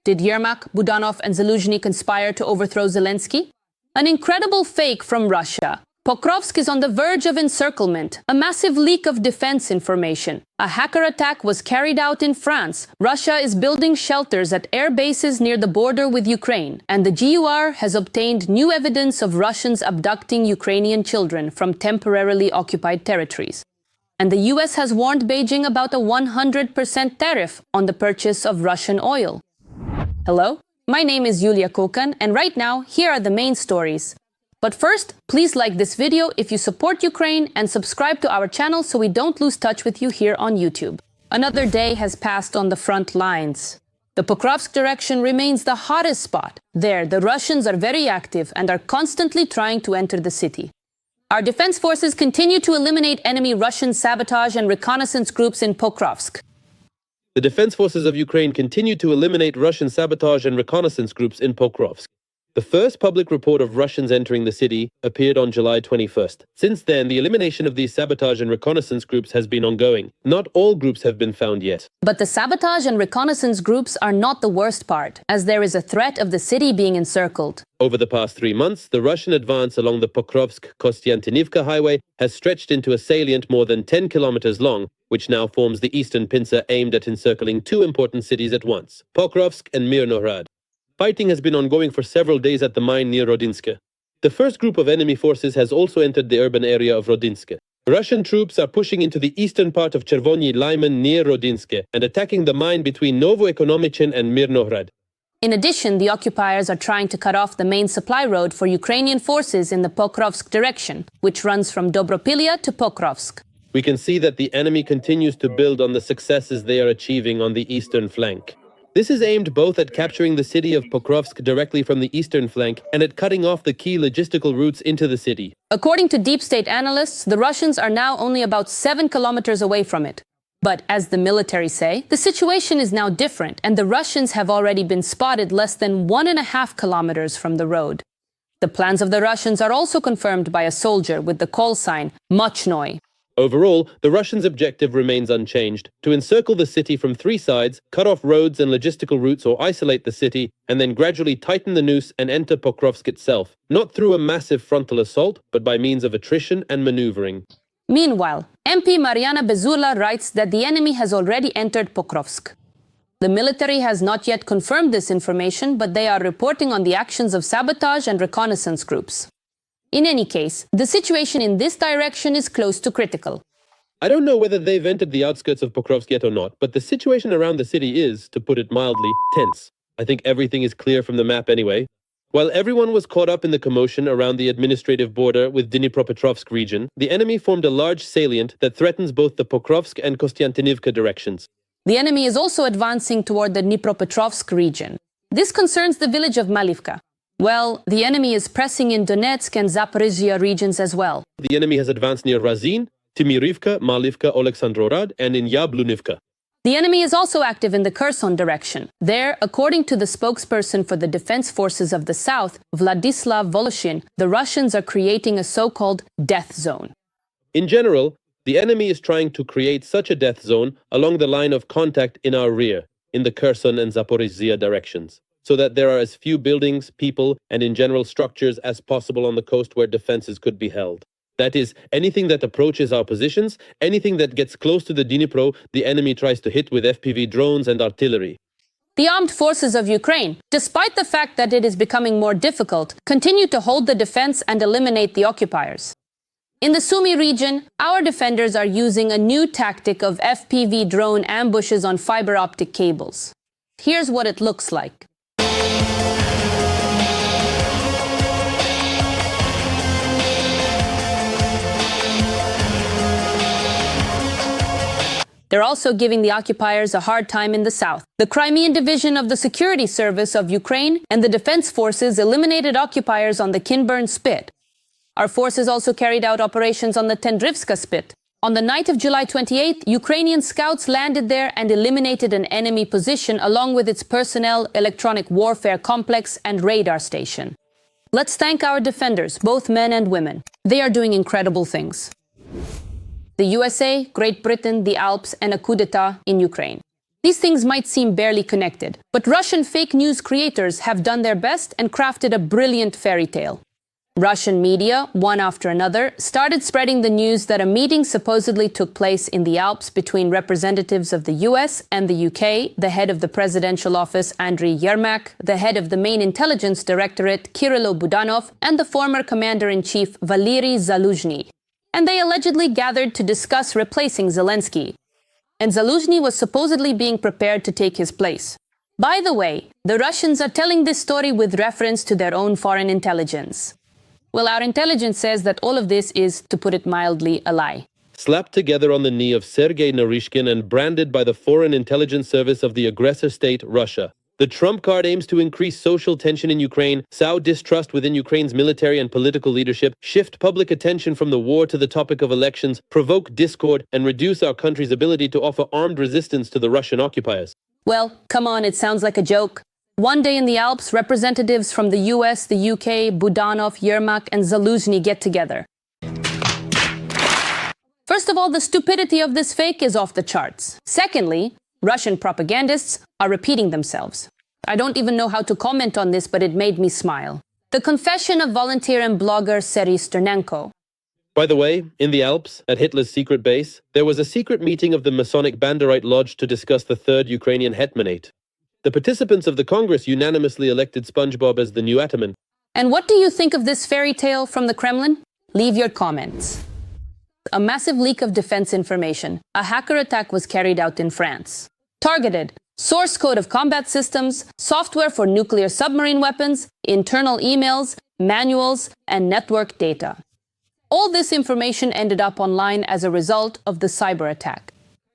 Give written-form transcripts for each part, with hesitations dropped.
Did Yermak, Budanov, and Zelenskyy conspire to overthrow Zelenskyy? An incredible fake from Russia. Pokrovsk is on the verge of encirclement. A massive leak of defense information. A hacker attack was carried out in France. Russia is building shelters at air bases near the border with Ukraine. And the GUR has obtained new evidence of Russians abducting Ukrainian children from temporarily occupied territories. And the US has warned Beijing about a 100% tariff on the purchase of Russian oil. Hello, my name is Yulia Kokan, and right now, here are the main stories. But first, please like this video if you support Ukraine and subscribe to our channel so we don't lose touch with you here on YouTube. Another day has passed on the front lines. The Pokrovsk direction remains the hottest spot. There, the Russians are very active and are constantly trying to enter the city. Our defense forces continue to eliminate enemy Russian sabotage and reconnaissance groups in Pokrovsk. The defense forces of Ukraine continue to eliminate Russian sabotage and reconnaissance groups in Pokrovsk. The first public report of Russians entering the city appeared on July 21st. Since then, the elimination of these sabotage and reconnaissance groups has been ongoing. Not all groups have been found yet. But the sabotage and reconnaissance groups are not the worst part, as there is a threat of the city being encircled. Over the past 3 months, the Russian advance along the Pokrovsk-Kostiantynivka highway has stretched into a salient more than 10 kilometers long, which now forms the eastern pincer aimed at encircling 2 important cities at once, Pokrovsk and Mirnohrad. Fighting has been ongoing for several days at the mine near Rodinske. The first group of enemy forces has also entered the urban area of Rodinske. Russian troops are pushing into the eastern part of Chervony Lyman near Rodinske and attacking the mine between Novoekonomichin and Mirnohrad. In addition, the occupiers are trying to cut off the main supply road for Ukrainian forces in the Pokrovsk direction, which runs from Dobropilya to Pokrovsk. We can see that the enemy continues to build on the successes they are achieving on the eastern flank. This is aimed both at capturing the city of Pokrovsk directly from the eastern flank and at cutting off the key logistical routes into the city. According to deep state analysts, the Russians are now only about 7 kilometers away from it. But as the military say, the situation is now different, and the Russians have already been spotted less than 1.5 kilometers from the road. The plans of the Russians are also confirmed by a soldier with the call sign Mochnoy. Overall, the Russians' objective remains unchanged: to encircle the city from 3 sides, cut off roads and logistical routes or isolate the city, and then gradually tighten the noose and enter Pokrovsk itself, not through a massive frontal assault, but by means of attrition and maneuvering. Meanwhile, MP Mariana Bezula writes that the enemy has already entered Pokrovsk. The military has not yet confirmed this information, but they are reporting on the actions of sabotage and reconnaissance groups. In any case, the situation in this direction is close to critical. I don't know whether they've entered the outskirts of Pokrovsk yet or not, but the situation around the city is, to put it mildly, tense. I think everything is clear from the map anyway. While everyone was caught up in the commotion around the administrative border with Dnipropetrovsk region, the enemy formed a large salient that threatens both the Pokrovsk and Kostiantynivka directions. The enemy is also advancing toward the Dnipropetrovsk region. This concerns the village of Malivka. Well, the enemy is pressing in Donetsk and Zaporizhia regions as well. The enemy has advanced near Razin, Timirivka, Malivka, Oleksandrorad, and in Yablunivka. The enemy is also active in the Kherson direction. There, according to the spokesperson for the defense forces of the south, Vladislav Voloshin, the Russians are creating a so-called death zone. In general, the enemy is trying to create such a death zone along the line of contact in our rear, in the Kherson and Zaporizhia directions, so that there are as few buildings, people, and in general structures as possible on the coast where defenses could be held. That is, anything that approaches our positions, anything that gets close to the Dnipro, the enemy tries to hit with FPV drones and artillery. The armed forces of Ukraine, despite the fact that it is becoming more difficult, continue to hold the defense and eliminate the occupiers. In the Sumy region, our defenders are using a new tactic of FPV drone ambushes on fiber optic cables. Here's what it looks like. They're also giving the occupiers a hard time in the south. The Crimean division of the Security Service of Ukraine and the defense forces eliminated occupiers on the Kinburn Spit. Our forces also carried out operations on the Tendrivska Spit. On the night of July 28th, Ukrainian scouts landed there and eliminated an enemy position along with its personnel, electronic warfare complex, and radar station. Let's thank our defenders, both men and women. They are doing incredible things. The USA, Great Britain, the Alps, and a coup d'etat in Ukraine. These things might seem barely connected, but Russian fake news creators have done their best and crafted a brilliant fairy tale. Russian media, one after another, started spreading the news that a meeting supposedly took place in the Alps between representatives of the US and the UK, the head of the presidential office, Andriy Yermak, the head of the main intelligence directorate, Kirilo Budanov, and the former commander-in-chief, Valery Zaluzhny. And they allegedly gathered to discuss replacing Zelenskyy. And Zaluzhny was supposedly being prepared to take his place. By the way, the Russians are telling this story with reference to their own foreign intelligence. Well, our intelligence says that all of this is, to put it mildly, a lie. Slapped together on the knee of Sergei Narishkin and branded by the Foreign Intelligence Service of the aggressor state, Russia. The Trump card aims to increase social tension in Ukraine, sow distrust within Ukraine's military and political leadership, shift public attention from the war to the topic of elections, provoke discord, and reduce our country's ability to offer armed resistance to the Russian occupiers. Well, come on, it sounds like a joke. One day in the Alps, representatives from the US, the UK, Budanov, Yermak, and Zaluzhny get together. First of all, the stupidity of this fake is off the charts. Secondly, Russian propagandists are repeating themselves. I don't even know how to comment on this, but it made me smile. The confession of volunteer and blogger Serhiy Sternenko. By the way, in the Alps, at Hitler's secret base, there was a secret meeting of the Masonic Banderite Lodge to discuss the Third Ukrainian Hetmanate. The participants of the Congress unanimously elected SpongeBob as the new ataman. And what do you think of this fairy tale from the Kremlin? Leave your comments. A massive leak of defense information. A hacker attack was carried out in France. Targeted. Source code of combat systems, software for nuclear submarine weapons, internal emails, manuals, and network data. All this information ended up online as a result of the cyberattack.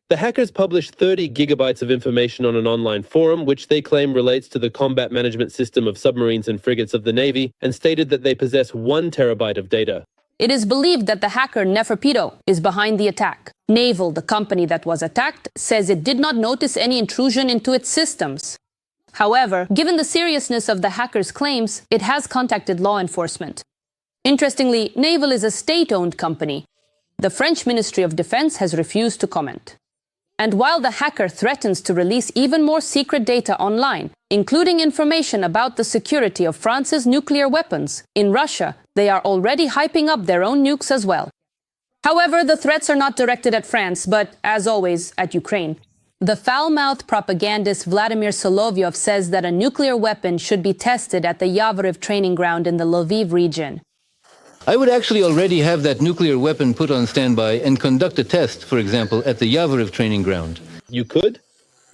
The hackers published 30 gigabytes of information on an online forum, which they claim relates to the combat management system of submarines and frigates of the Navy, and stated that they possess 1 terabyte of data. It is believed that the hacker Neferpido is behind the attack. Naval, the company that was attacked, says it did not notice any intrusion into its systems. However, given the seriousness of the hacker's claims, it has contacted law enforcement. Interestingly, Naval is a state-owned company. The French Ministry of Defense has refused to comment. And while the hacker threatens to release even more secret data online, including information about the security of France's nuclear weapons, in Russia, they are already hyping up their own nukes as well. However, the threats are not directed at France, but, as always, at Ukraine. The foul-mouthed propagandist Vladimir Solovyov says that a nuclear weapon should be tested at the Yavoriv training ground in the Lviv region. I would actually already have that nuclear weapon put on standby and conduct a test, for example, at the Yavoriv training ground. You could?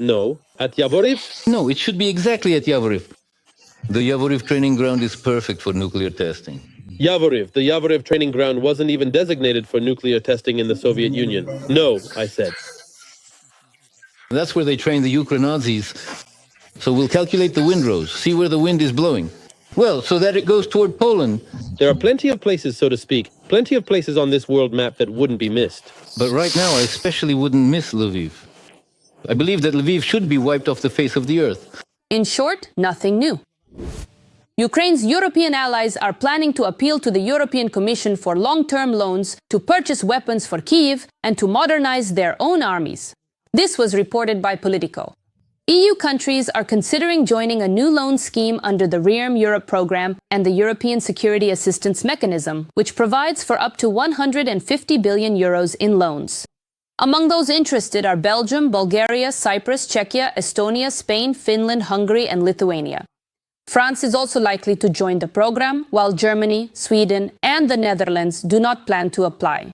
No. At Yavoriv? No, it should be exactly at Yavoriv. The Yavoriv training ground is perfect for nuclear testing. Yavoriv. The Yavoriv training ground wasn't even designated for nuclear testing in the Soviet Union. No, I said. That's where they train the Ukranazis. So we'll calculate the windrows, see where the wind is blowing. Well, so that it goes toward Poland. There are plenty of places, so to speak, plenty of places on this world map that wouldn't be missed. But right now, I especially wouldn't miss Lviv. I believe that Lviv should be wiped off the face of the earth. In short, nothing new. Ukraine's European allies are planning to appeal to the European Commission for long-term loans to purchase weapons for Kyiv and to modernize their own armies. This was reported by Politico. EU countries are considering joining a new loan scheme under the REARM Europe program and the European Security Assistance Mechanism, which provides for up to 150 billion euros in loans. Among those interested are Belgium, Bulgaria, Cyprus, Czechia, Estonia, Spain, Finland, Hungary, and Lithuania. France is also likely to join the program, while Germany, Sweden, and the Netherlands do not plan to apply.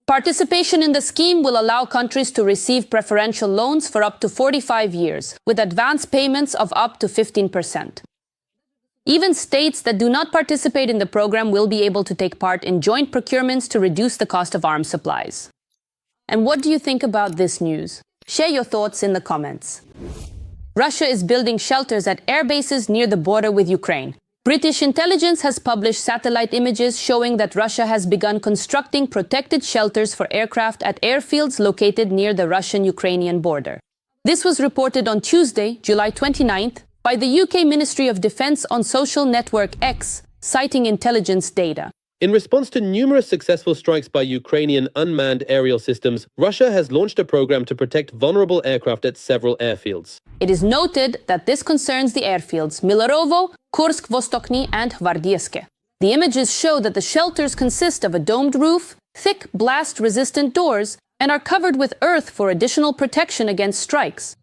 Participation in the scheme will allow countries to receive preferential loans for up to 45 years, with advance payments of up to 15%. Even states that do not participate in the program will be able to take part in joint procurements to reduce the cost of arms supplies. And what do you think about this news? Share your thoughts in the comments. Russia is building shelters at air bases near the border with Ukraine. British intelligence has published satellite images showing that Russia has begun constructing protected shelters for aircraft at airfields located near the Russian-Ukrainian border. This was reported on Tuesday, July 29th, by the UK Ministry of Defence on social network X, citing intelligence data. In response to numerous successful strikes by Ukrainian unmanned aerial systems, Russia has launched a program to protect vulnerable aircraft at several airfields. It is noted that this concerns the airfields Milarovo, Kursk Vostokny, and Gvardeyske. The images show that the shelters consist of a domed roof, thick blast-resistant doors, and are covered with earth for additional protection against strikes.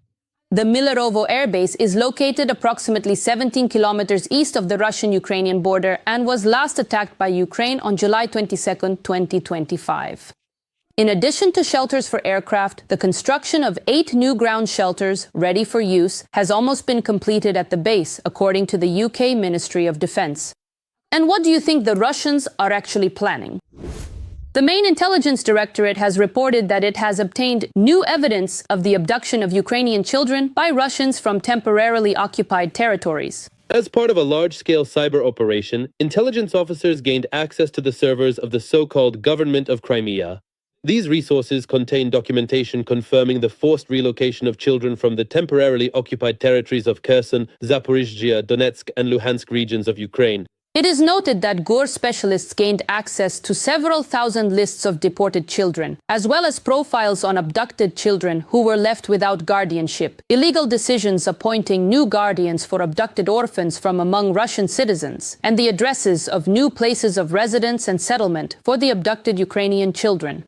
The Milarovo airbase is located approximately 17 kilometers east of the Russian-Ukrainian border and was last attacked by Ukraine on July 22, 2025. In addition to shelters for aircraft, the construction of 8 new ground shelters ready for use has almost been completed at the base, according to the UK Ministry of Defence. And what do you think the Russians are actually planning? The main intelligence directorate has reported that it has obtained new evidence of the abduction of Ukrainian children by Russians from temporarily occupied territories. As part of a large-scale cyber operation, intelligence officers gained access to the servers of the so-called Government of Crimea. These resources contain documentation confirming the forced relocation of children from the temporarily occupied territories of Kherson, Zaporizhzhia, Donetsk, and Luhansk regions of Ukraine. It is noted that GOR specialists gained access to several thousand lists of deported children, as well as profiles on abducted children who were left without guardianship, illegal decisions appointing new guardians for abducted orphans from among Russian citizens, and the addresses of new places of residence and settlement for the abducted Ukrainian children.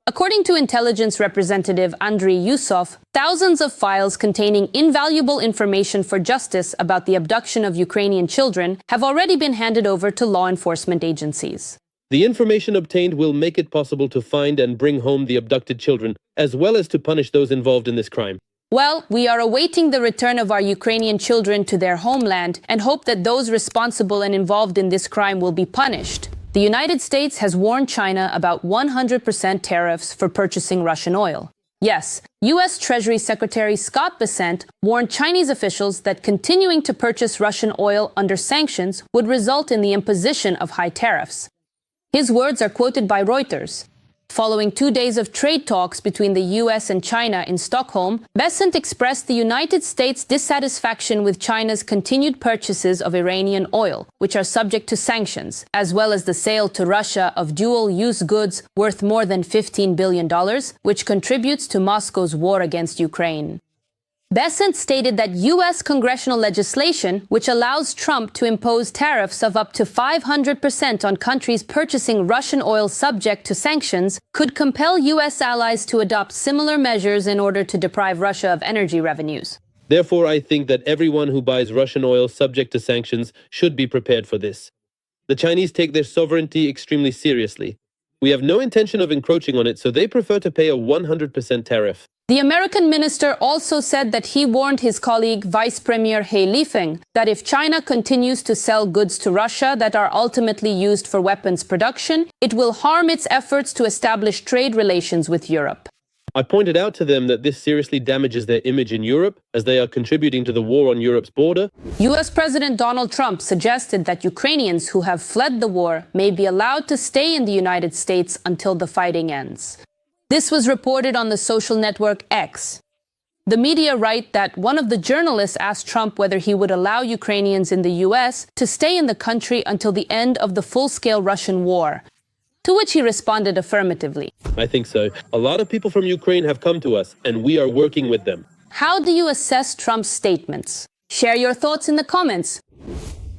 According to intelligence representative Andriy Yusov, thousands of files containing invaluable information for justice about the abduction of Ukrainian children have already been handed over to law enforcement agencies. The information obtained will make it possible to find and bring home the abducted children, as well as to punish those involved in this crime. Well, we are awaiting the return of our Ukrainian children to their homeland and hope that those responsible and involved in this crime will be punished. The United States has warned China about 100% tariffs for purchasing Russian oil. Yes, U.S. Treasury Secretary Scott Bessent warned Chinese officials that continuing to purchase Russian oil under sanctions would result in the imposition of high tariffs. His words are quoted by Reuters. Following 2 days of trade talks between the U.S. and China in Stockholm, Bessent expressed the United States' dissatisfaction with China's continued purchases of Iranian oil, which are subject to sanctions, as well as the sale to Russia of dual-use goods worth more than $15 billion, which contributes to Moscow's war against Ukraine. Bessent stated that U.S. congressional legislation, which allows Trump to impose tariffs of up to 500% on countries purchasing Russian oil subject to sanctions, could compel U.S. allies to adopt similar measures in order to deprive Russia of energy revenues. Therefore, I think that everyone who buys Russian oil subject to sanctions should be prepared for this. The Chinese take their sovereignty extremely seriously. We have no intention of encroaching on it, so they prefer to pay a 100% tariff. The American minister also said that he warned his colleague, Vice Premier He Lifeng, that if China continues to sell goods to Russia that are ultimately used for weapons production, it will harm its efforts to establish trade relations with Europe. I pointed out to them that this seriously damages their image in Europe, as they are contributing to the war on Europe's border. U.S. President Donald Trump suggested that Ukrainians who have fled the war may be allowed to stay in the United States until the fighting ends. This was reported on the social network X. The media write that one of the journalists asked Trump whether he would allow Ukrainians in the U.S. to stay in the country until the end of the full-scale Russian war, to which he responded affirmatively. I think so. A lot of people from Ukraine have come to us, and we are working with them. How do you assess Trump's statements? Share your thoughts in the comments.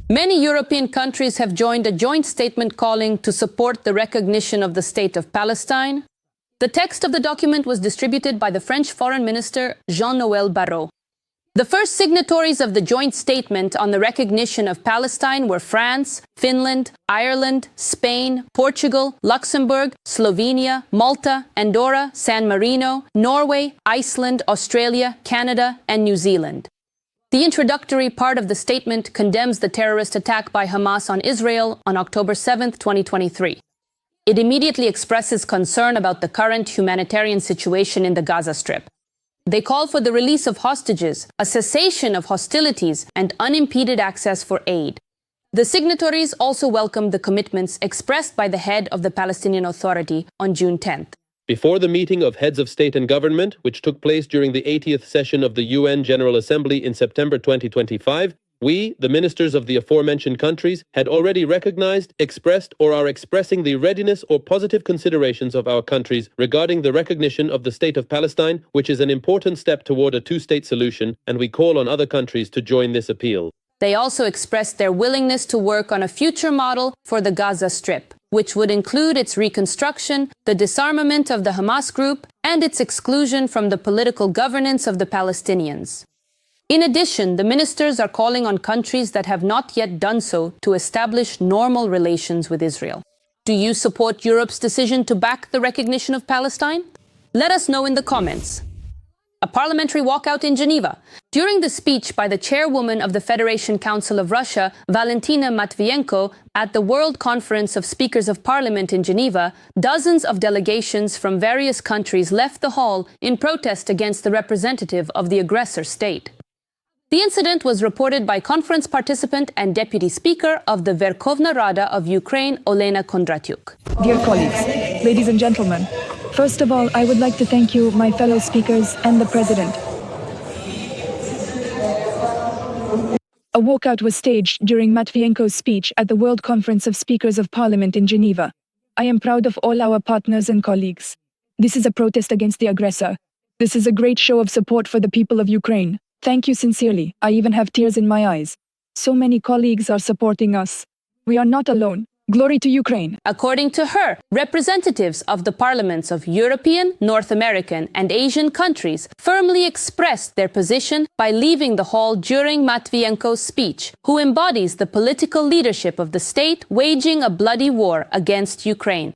Many European countries have joined a joint statement calling to support the recognition of the state of Palestine. The text of the document was distributed by the French Foreign Minister Jean-Noël Barrot. The first signatories of the joint statement on the recognition of Palestine were France, Finland, Ireland, Spain, Portugal, Luxembourg, Slovenia, Malta, Andorra, San Marino, Norway, Iceland, Australia, Canada, and New Zealand. The introductory part of the statement condemns the terrorist attack by Hamas on Israel on October 7, 2023. It immediately expresses concern about the current humanitarian situation in the Gaza Strip. They call for the release of hostages, a cessation of hostilities, and unimpeded access for aid. The signatories also welcomed the commitments expressed by the head of the Palestinian Authority on June 10th. Before the meeting of heads of state and government, which took place during the 80th session of the UN General Assembly in September 2025, We, the ministers of the aforementioned countries, had already recognized, expressed, or are expressing the readiness or positive considerations of our countries regarding the recognition of the State of Palestine, which is an important step toward a two-state solution, and we call on other countries to join this appeal. They also expressed their willingness to work on a future model for the Gaza Strip, which would include its reconstruction, the disarmament of the Hamas group, and its exclusion from the political governance of the Palestinians. In addition, the ministers are calling on countries that have not yet done so to establish normal relations with Israel. Do you support Europe's decision to back the recognition of Palestine? Let us know in the comments. A parliamentary walkout in Geneva. During the speech by the chairwoman of the Federation Council of Russia, Valentina Matvienko, at the World Conference of Speakers of Parliament in Geneva, dozens of delegations from various countries left the hall in protest against the representative of the aggressor state. The incident was reported by conference participant and deputy speaker of the Verkhovna Rada of Ukraine, Olena Kondratyuk. Dear colleagues, ladies and gentlemen, first of all, I would like to thank you, my fellow speakers, and the President. A walkout was staged during Matvienko's speech at the World Conference of Speakers of Parliament in Geneva. I am proud of all our partners and colleagues. This is a protest against the aggressor. This is a great show of support for the people of Ukraine. Thank you sincerely. I even have tears in my eyes. So many colleagues are supporting us. We are not alone. Glory to Ukraine. According to her, representatives of the parliaments of European, North American, and Asian countries firmly expressed their position by leaving the hall during Matvienko's speech, who embodies the political leadership of the state waging a bloody war against Ukraine.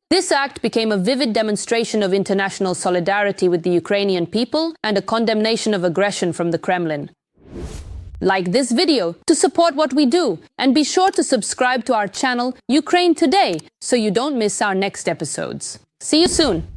This act became a vivid demonstration of international solidarity with the Ukrainian people and a condemnation of aggression from the Kremlin. Like this video to support what we do, and be sure to subscribe to our channel Ukraine Today so you don't miss our next episodes. See you soon!